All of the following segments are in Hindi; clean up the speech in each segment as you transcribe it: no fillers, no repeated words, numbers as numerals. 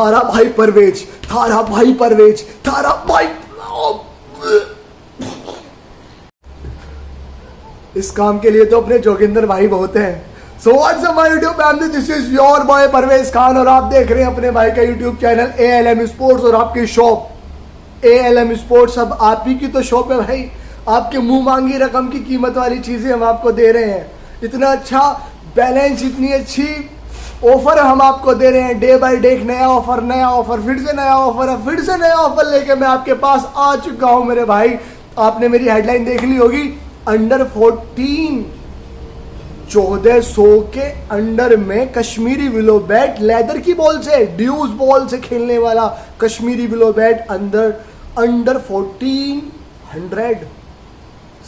थारा भाई परवेज, थारा भाई परवेज, थारा भाई। इस काम के लिए तो अपने जोगिंदर भाई बहुत हैं। So what's up my YouTube family, this is your boy Parvez Khan और आप देख रहे हैं अपने भाई का यूट्यूब चैनल ALM स्पोर्ट्स और आपकी शॉप ALM स्पोर्ट्स। अब आप ही की तो शॉप है भाई, आपके मुंह मांगी रकम की कीमत वाली चीजें हम आपको दे रहे हैं। इतना अच्छा बैलेंस, इतनी अच्छी ऑफर हम आपको दे रहे हैं। डे बाय डे एक नया ऑफर, फिर से नया ऑफर, फिर से नया ऑफर लेके मैं आपके पास आ चुका हूं मेरे भाई। आपने मेरी हेडलाइन देख ली होगी, अंडर 14 1400 के अंडर में कश्मीरी विलो बैट, लेदर की बॉल से, ड्यूज बॉल से खेलने वाला कश्मीरी विलो बैट अंडर 1400।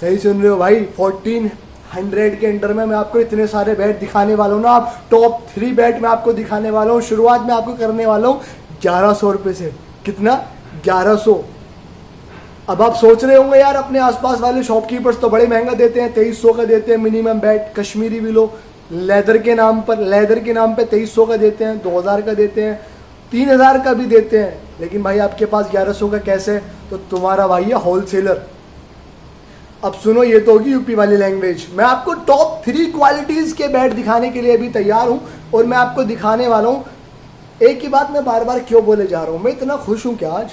सही सुन रहे हो भाई, 1400 के अंडर में मैं आपको इतने सारे बैट दिखाने वाला हूँ ना। आप टॉप 3 बैट मैं आपको दिखाने वाला हूँ। शुरुआत में आपको करने वाला हूँ 1100 रुपये से। कितना? 1100। अब आप सोच रहे होंगे यार अपने आसपास वाले शॉपकीपर्स तो बड़े महंगा देते हैं, 2300 का देते हैं minimum bat Kashmiri willow leather के नाम पर। लेदर के नाम पे 2300 का देते हैं, 2000 का देते हैं, 3000 का भी देते हैं। लेकिन भाई आपके पास 1100 का कैसे? तो तुम्हारा भाई है होलसेलर। अब सुनो, ये तो होगी यूपी वाली लैंग्वेज। मैं आपको टॉप 3 क्वालिटीज के बैट दिखाने के लिए अभी तैयार हूं और मैं आपको दिखाने वाला हूं। एक ही बात मैं बार बार क्यों बोले जा रहा हूं? मैं इतना खुश हूं क्या आज?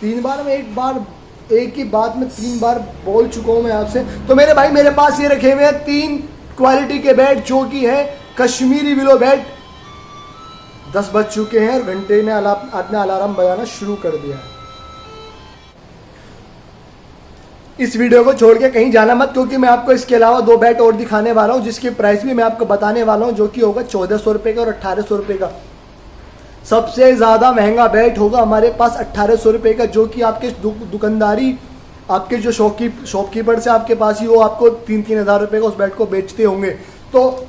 3 बार मैं एक ही बात में 3 बार बोल चुका हूं मैं आपसे। तो मेरे भाई, मेरे पास ये रखे हुए हैं 3 क्वालिटी के बैट जो कि है कश्मीरी विलो बैट। 10 बज चुके हैं और घंटे ने अपना अलार्म बजाना शुरू कर दिया है। इस वीडियो को छोड़ के कहीं जाना मत, क्योंकि मैं आपको इसके अलावा 2 बैट और दिखाने वाला हूं जिसकी प्राइस भी मैं आपको बताने वाला हूं, जो कि होगा 1400 रुपये का और 1800 रुपये का। सबसे ज्यादा महंगा बैट होगा हमारे पास 1800 रुपये का, जो कि आपके दुकानदारी, आपके जो शॉपकीपर से आपके पास ही वो आपको 3-3 हज़ार रुपये का उस बैट को बेचते होंगे। तो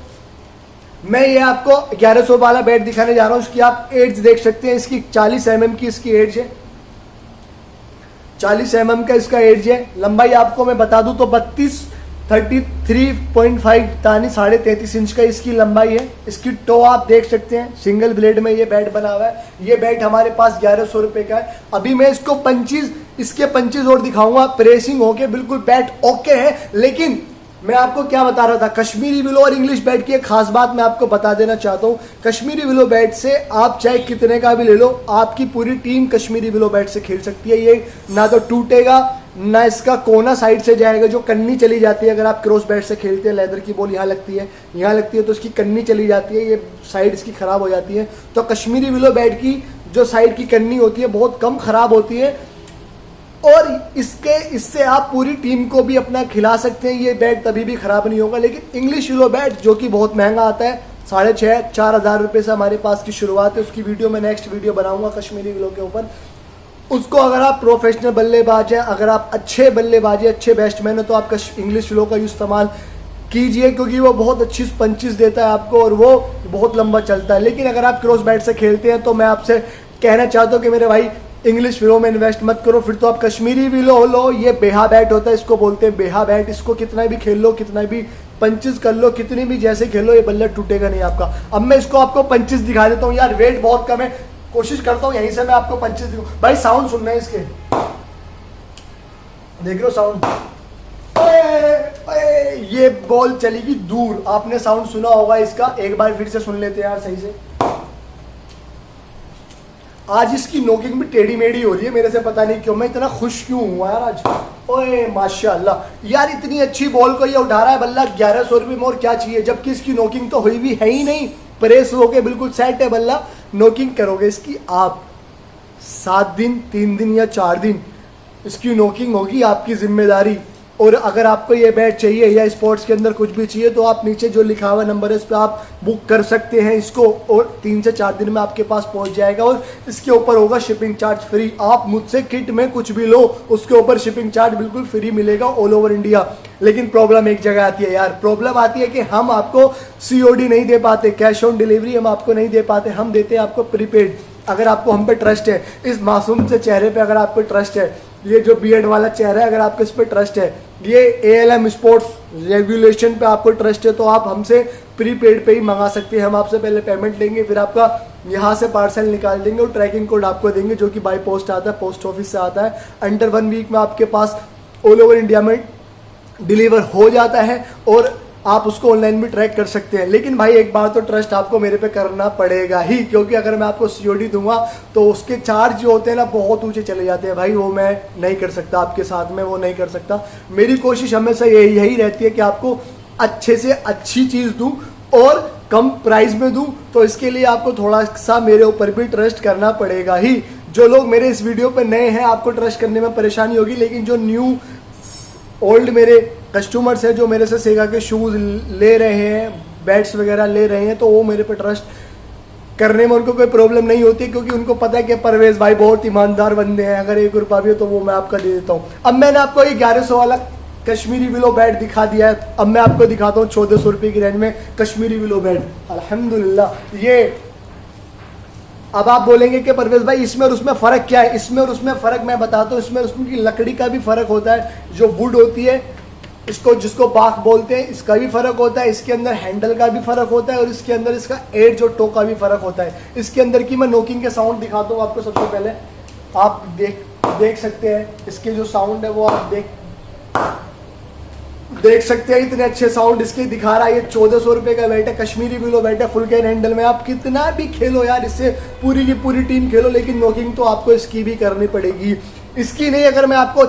मैं ये आपको 1100 वाला बैट दिखाने जा रहा हूँ। इसकी आप एड्स देख सकते हैं, इसकी 40 mm की इसकी एड्स है, 40 mm का इसका एड्ज है। लंबाई आपको मैं बता दूं तो 33.5 तानी 33.5 इंच का इसकी लंबाई है। इसकी टो आप देख सकते हैं, सिंगल ब्लेड में ये बैट बना हुआ है। ये बैट हमारे पास 1100 रुपये का है। अभी मैं इसको 25 और दिखाऊंगा। प्रेसिंग होके बिल्कुल बैट ओके है। लेकिन मैं आपको क्या बता रहा था, कश्मीरी विलो और इंग्लिश बैट की एक खास बात मैं आपको बता देना चाहता हूँ। कश्मीरी विलो बैट से आप चाहे कितने का भी ले लो, आपकी पूरी टीम कश्मीरी विलो बैट से खेल सकती है। ये ना तो टूटेगा, ना इसका कोना साइड से जाएगा, जो कन्नी चली जाती है अगर आप क्रॉस बैट से खेलते हैं। लेदर की बॉल यहाँ लगती है तो इसकी कन्नी चली जाती है, ये साइड इसकी खराब हो जाती है। तो कश्मीरी विलो बैट की जो साइड की कन्नी होती है बहुत कम खराब होती है और इससे आप पूरी टीम को भी अपना खिला सकते हैं। ये बैट तभी भी खराब नहीं होगा। लेकिन इंग्लिश विलो बैट जो कि बहुत महंगा आता है, 3,500-4 हज़ार रुपये से हमारे पास की शुरुआत है। उसकी वीडियो मैं नेक्स्ट वीडियो बनाऊंगा कश्मीरी विलो के ऊपर। उसको अगर आप प्रोफेशनल बल्लेबाज हैं, अगर आप अच्छे बल्लेबाज हैं, अच्छे बैट्समैन हैं, तो आप इंग्लिश विलो का इस्तेमाल कीजिए, क्योंकि वो बहुत अच्छी पंचेस देता है आपको और वो बहुत लंबा चलता है। लेकिन अगर आप क्रॉस बैट से खेलते हैं तो मैं आपसे कहना चाहता हूँ कि मेरे भाई इंग्लिश विलो में इन्वेस्ट मत करो, फिर तो आप कश्मीरी विलो लो। ये बेहा बैट होता है, इसको बोलते हैं बेहा बैट। इसको कितना भी खेल लो, कितना भी पंचेस कर लो, कितनी भी जैसे खेलो, ये बल्ला टूटेगा नहीं आपका। अब मैं इसको आपको पंचेस दिखा देता हूँ। यार वेट बहुत कम है, कोशिश करता हूँ यहीं से मैं आपको पंचेस दिखाऊं। भाई साउंड सुनना है इसके, देख रहे हो साउंड? ये बॉल चलेगी दूर, आपने साउंड सुना होगा इसका। एक बार फिर से सुन लेते हैं यार सही से। आज इसकी नोकिंग भी टेढ़ी मेढ़ी हो रही है मेरे से, पता नहीं क्यों। मैं इतना खुश क्यों हुआ यार आज। ओए माशाल्लाह यार, इतनी अच्छी बॉल को ये उठा रहा है बल्ला 1100 रुपये में, और क्या चाहिए? जबकि इसकी नोकिंग तो हुई भी है ही नहीं, प्रेस होके बिल्कुल सेट है बल्ला। नोकिंग करोगे इसकी आप 7 दिन, 3 दिन या 4 दिन इसकी नोकिंग होगी, आपकी जिम्मेदारी। और अगर आपको ये बैट चाहिए या स्पोर्ट्स के अंदर कुछ भी चाहिए तो आप नीचे जो लिखा हुआ नंबर है उस पर आप बुक कर सकते हैं इसको, और 3 से 4 दिन में आपके पास पहुंच जाएगा। और इसके ऊपर होगा शिपिंग चार्ज फ्री। आप मुझसे किट में कुछ भी लो, उसके ऊपर शिपिंग चार्ज बिल्कुल फ्री मिलेगा ऑल ओवर इंडिया। लेकिन प्रॉब्लम एक जगह आती है यार, प्रॉब्लम आती है कि हम आपको COD नहीं दे पाते, कैश ऑन डिलीवरी हम आपको नहीं दे पाते, हम देते हैं आपको प्रीपेड। अगर आपको हम पे ट्रस्ट है, इस मासूम से चेहरे पे अगर आपको ट्रस्ट है, ये जो बीएड वाला चेहरा है अगर आपको इस पे ट्रस्ट है, ये ALM स्पोर्ट्स रेगुलेशन पे आपको ट्रस्ट है, तो आप हमसे प्रीपेड पे ही मंगा सकते हैं। हम आपसे पहले पेमेंट लेंगे, फिर आपका यहाँ से पार्सल निकाल देंगे और ट्रैकिंग कोड आपको देंगे जो कि बाय पोस्ट आता है, पोस्ट ऑफिस से आता है। अंडर 1 वीक में आपके पास ऑल ओवर इंडिया में डिलीवर हो जाता है और आप उसको ऑनलाइन भी ट्रैक कर सकते हैं। लेकिन भाई एक बार तो ट्रस्ट आपको मेरे पे करना पड़ेगा ही, क्योंकि अगर मैं आपको सीओडी दूंगा तो उसके चार्ज जो होते हैं ना बहुत ऊंचे चले जाते हैं भाई, वो मैं नहीं कर सकता आपके साथ में, वो नहीं कर सकता। मेरी कोशिश हमेशा यही रहती है कि आपको अच्छे से अच्छी चीज़ दूं और कम प्राइस में दूं, तो इसके लिए आपको थोड़ा सा मेरे ऊपर भी ट्रस्ट करना पड़ेगा ही। जो लोग मेरे इस वीडियो पे नए हैं आपको ट्रस्ट करने में परेशानी होगी, लेकिन जो न्यू ओल्ड मेरे कस्टमर्स हैं जो मेरे से सेगा के शूज़ ले रहे हैं, बैट्स वगैरह ले रहे हैं, तो वो मेरे पे ट्रस्ट करने में उनको कोई प्रॉब्लम नहीं होती, क्योंकि उनको पता है कि परवेज भाई बहुत ईमानदार बंदे हैं, अगर 1 रुपया भी हो तो वो मैं आपका दे देता हूँ। अब मैंने आपको ये 1100 वाला कश्मीरी विलो बैट दिखा दिया है, अब मैं आपको दिखाता हूँ 1400 रुपये की रेंज में कश्मीरी विलो बैट। अल्हम्दुलिल्लाह ये अब आप बोलेंगे कि परवेज भाई इसमें और उसमें फ़र्क क्या है? इसमें और उसमें फ़र्क मैं बताता हूँ। इसमें और उसमें की लकड़ी का भी फ़र्क होता है, जो वुड होती है इसको जिसको बाख बोलते हैं, इसका भी फ़र्क होता है। इसके अंदर हैंडल का भी फ़र्क होता है और इसके अंदर इसका एज और टो का भी फ़र्क होता है। इसके अंदर की मैं नोकिंग के साउंड दिखाता हूँ आपको। सबसे पहले आप देख सकते हैं इसके जो साउंड है वो आप देख सकते हैं, इतने अच्छे साउंड इसके दिखा रहा है। ये 1400 रुपये का बैट है, कश्मीरी विलो बैट है, फुल कैन हैंडल में। आप कितना भी खेलो यार, इससे पूरी की पूरी टीम खेलो, लेकिन नोकिंग तो आपको इसकी भी करनी पड़ेगी। इसकी नहीं, अगर मैं आपको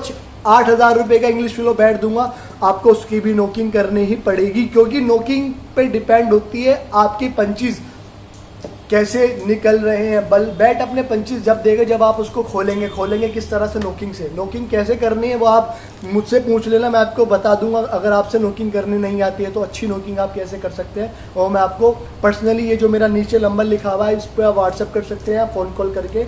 8000 रुपये का इंग्लिश विलो बैट दूंगा आपको उसकी भी नोकिंग करनी ही पड़ेगी, क्योंकि नोकिंग पे डिपेंड होती है आपकी पंचीज कैसे निकल रहे हैं। बैट अपने पंचीज जब देगा जब आप उसको खोलेंगे किस तरह से नोकिंग से। नोकिंग कैसे करनी है वो आप मुझसे पूछ लेना, मैं आपको बता दूंगा। अगर आपसे नोकिंग करनी नहीं आती है तो अच्छी नोकिंग आप कैसे कर सकते हैं और मैं आपको पर्सनली, ये जो मेरा नीचे नंबर लिखा हुआ है इस पर आप व्हाट्सअप कर सकते हैं, फ़ोन कॉल करके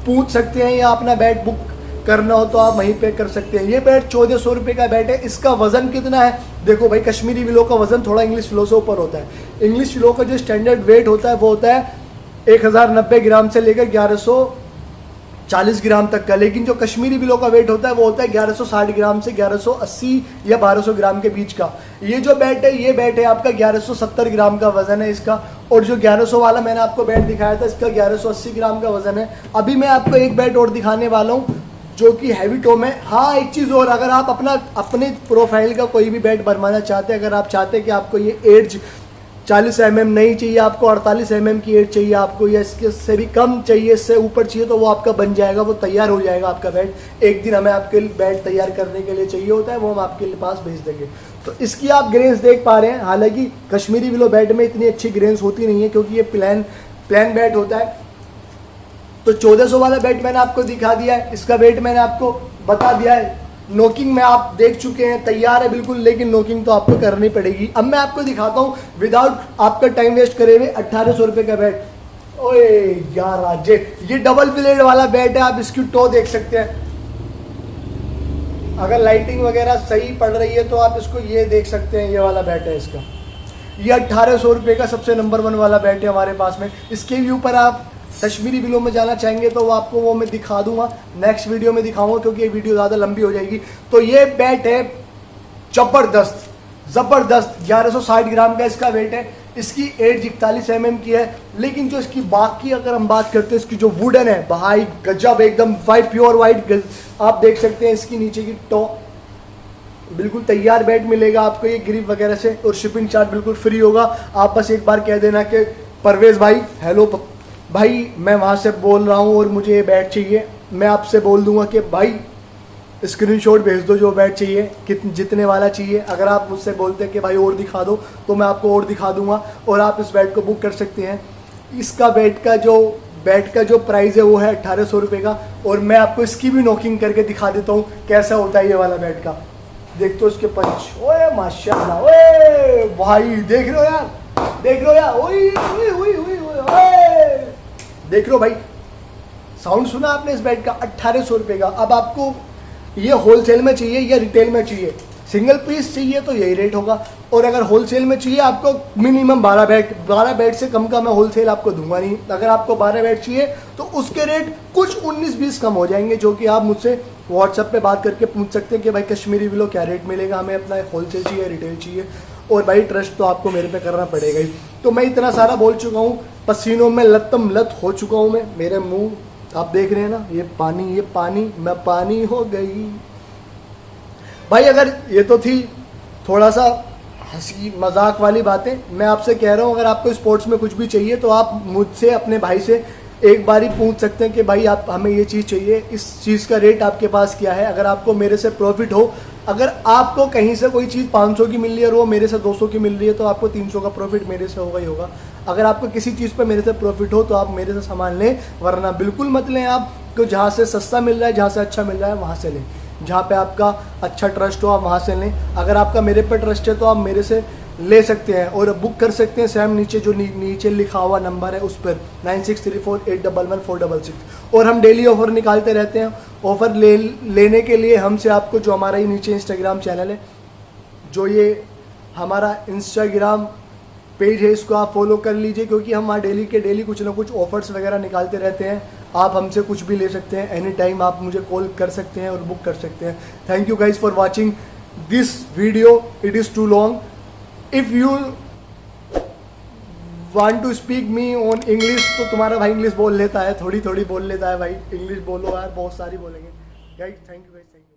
पूछ सकते हैं, या अपना बैट बुक करना हो तो आप वहीं पे कर सकते हैं। ये बैट 1400 रुपये का बैट है। इसका वजन कितना है देखो भाई, कश्मीरी विलो का वजन थोड़ा इंग्लिश विलो से ऊपर होता है। इंग्लिश विलो का जो स्टैंडर्ड वेट होता है वो होता है 1090 ग्राम से लेकर 1140 ग्राम तक का, लेकिन जो कश्मीरी विलो का वेट होता है वो होता है 1160 ग्राम से 1180 या 1200 ग्राम के बीच का। ये जो बैट है ये बैट है आपका 1170 ग्राम का वजन है इसका, और जो 1100 वाला मैंने आपको बैट दिखाया था इसका 1180 ग्राम का वजन है। अभी मैं आपको एक बैट और दिखाने वाला हूँ जो कि हैवी टोम है। हाँ एक चीज़ और, अगर आप अपने प्रोफाइल का कोई भी बैट बनवाना चाहते हैं, अगर आप चाहते हैं कि आपको ये एज 40 mm नहीं चाहिए, आपको 48 mm की एज चाहिए आपको, या इसके से भी कम चाहिए, इससे ऊपर चाहिए, तो वो आपका बन जाएगा, वो तैयार हो जाएगा आपका बैट। एक दिन हमें आपके बैट तैयार करने के लिए चाहिए होता है, वो हम आपके पास भेज देंगे। तो इसकी आप ग्रेन्स देख पा रहे हैं। हालांकि कश्मीरी विलो बैट में इतनी अच्छी ग्रेन्स होती नहीं है क्योंकि ये प्लान बैट होता है। तो 1400 वाला बैट मैंने आपको दिखा दिया है, इसका वेट मैंने आपको बता दिया है। नोकिंग में आप देख चुके हैं, तैयार है बिल्कुल, लेकिन नोकिंग तो आपको करनी पड़ेगी। अब मैं आपको दिखाता हूँ विदाउट आपका टाइम वेस्ट करे हुए 1800 रुपये का बैट। ओए यार राजे, ये डबल ब्लेड वाला बैट है, आप इसकी टो देख सकते हैं। अगर लाइटिंग वगैरह सही पड़ रही है तो आप इसको ये देख सकते हैं, ये वाला बैट है इसका। ये 1800 रुपये का सबसे नंबर 1 वाला बैट है हमारे पास में। इसके व्यू पर आप कश्मीरी विलो में जाना चाहेंगे तो वो मैं दिखा दूंगा, नेक्स्ट वीडियो में दिखाऊंगा क्योंकि ये वीडियो ज़्यादा लंबी हो जाएगी। तो ये बैट है ज़बरदस्त 1160 ग्राम का इसका वेट है। इसकी एज 41 mm की है, लेकिन जो इसकी बाकी अगर हम बात करते हैं, इसकी जो वुडन है भाई गजब, एकदम प्योर वाइट। आप देख सकते हैं इसकी नीचे की टॉ बिल्कुल तैयार बैट मिलेगा आपको ये ग्रिप वगैरह से, और शिपिंग चार्ज बिल्कुल फ्री होगा। आप बस एक बार कह देना कि परवेज भाई हेलो भाई, मैं वहाँ से बोल रहा हूँ और मुझे ये बैट चाहिए। मैं आपसे बोल दूंगा कि भाई स्क्रीनशॉट भेज दो जो बैट चाहिए, जितने वाला चाहिए। अगर आप मुझसे बोलते हैं कि भाई और दिखा दो तो मैं आपको और दिखा दूंगा और आप इस बैट को बुक कर सकते हैं। इसका बैट का जो प्राइस है वो है 1800 रुपये का, और मैं आपको इसकी भी नोकिंग करके दिखा देता हूँ कैसा होता है ये वाला बैट का। देख तो इसके पंच, ओए माशाल्लाह, ओए भाई देख रहे हो यार, ओए देख लो भाई, साउंड सुना आपने इस बैट का 1800 रुपये का। अब आपको ये होलसेल में चाहिए या रिटेल में चाहिए, सिंगल पीस चाहिए तो यही रेट होगा, और अगर होलसेल में चाहिए आपको मिनिमम 12 बैट से कम का मैं होलसेल आपको दूंगा नहीं। अगर आपको 12 बैट चाहिए तो उसके रेट कुछ 19-20 कम हो जाएंगे, जो कि आप मुझसे व्हाट्सएप पे बात करके पूछ सकते हैं कि भाई कश्मीरी विलो क्या रेट मिलेगा, हमें अपना होलसेल चाहिए रिटेल चाहिए। और भाई ट्रस्ट तो आपको मेरे पे करना पड़ेगा ही। तो मैं इतना सारा बोल चुका हूँ, पसीनों में लतम लत हो चुका हूँ मैं, मेरे मुंह आप देख रहे हैं ना, ये पानी मैं पानी हो गई। भाई अगर ये तो थी थोड़ा सा हंसी मजाक वाली बातें, मैं आपसे कह रहा हूँ अगर आपको स्पोर्ट्स में कुछ भी चाहिए तो आप मुझसे अपने भाई से एक बार ही पूछ सकते हैं कि भाई आप हमें ये चीज़ चाहिए, इस चीज़ का रेट आपके पास क्या है। अगर आपको मेरे से प्रॉफिट हो, अगर आपको कहीं से कोई चीज़ 500 की मिल रही है और वो मेरे से 200 की मिल रही है तो आपको 300 का प्रॉफिट मेरे से होगा ही होगा। अगर आपको किसी चीज़ पर मेरे से प्रॉफिट हो तो आप मेरे से सामान लें, वरना बिल्कुल मत लें। आपको जहाँ से सस्ता मिल रहा है, जहाँ से अच्छा मिल रहा है वहाँ से लें, जहाँ पे आपका अच्छा ट्रस्ट हो आप वहाँ से लें। अगर आपका मेरे पे ट्रस्ट है तो आप मेरे से ले सकते हैं और बुक कर सकते हैं। सेम नीचे जो नीचे लिखा हुआ नंबर है उस पर 9634811466। और हम डेली ऑफर निकालते रहते हैं। ऑफर लेने के लिए हमसे आपको जो हमारा ही नीचे इंस्टाग्राम चैनल है, जो ये हमारा इंस्टाग्राम पेज है, इसको आप फॉलो कर लीजिए, क्योंकि हम वहाँ डेली के डेली कुछ ना कुछ ऑफर्स वगैरह निकालते रहते हैं। आप हमसे कुछ भी ले सकते हैं, एनी टाइम आप मुझे कॉल कर सकते हैं और बुक कर सकते हैं। Thank you guys for watching this video, it is too long. If you want to speak me on English, तो तुम्हारा भाई इंग्लिश बोल लेता है, थोड़ी थोड़ी बोल लेता है भाई। इंग्लिश बोलो यार, बहुत सारी बोलेंगे guys. Thank you guys, thank you.